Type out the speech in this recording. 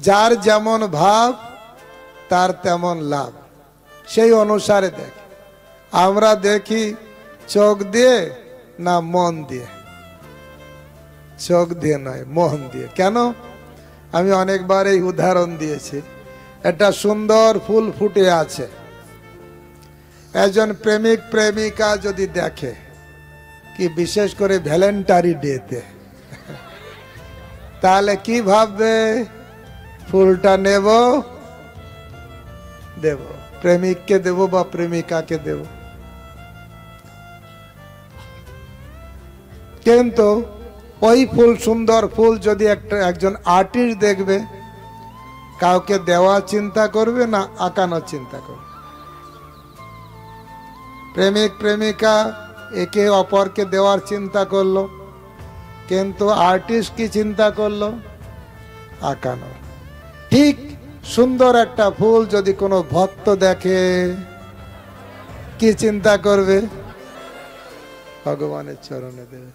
যার যেমন ভাব তার তেমন লাভ, সেই অনুসারে দেখ। আমরা দেখি চোখ দিয়ে না মন দিয়ে? চোখ দিয়ে নয়, মন দিয়ে। কেন? আমি অনেকবার এই উদাহরণ দিয়েছি। একটা সুন্দর ফুল ফুটে আছে, একজন প্রেমিক প্রেমিকা যদি দেখে, কি বিশেষ করে ভ্যালেন্টাইন ডেতে, তাহলে কি ভাববে? ফুলটা নেব, দেব, প্রেমিককে দেব বা প্রেমিকাকে দেব। কিন্তু ওই ফুল, সুন্দর ফুল যদি একজন আর্টিস্ট দেখবে, কাউকে দেওয়া চিন্তা করবে না আঁকানোর চিন্তা করবে? প্রেমিক প্রেমিকা একে অপরকে দেওয়ার চিন্তা করলো, কিন্তু আর্টিস্ট কি চিন্তা করলো? আঁকানো। ঠিক সুন্দর একটা ফুল যদি কোনো ভক্ত দেখে, কি চিন্তা করবে? ভগবানের চরণে দেবে।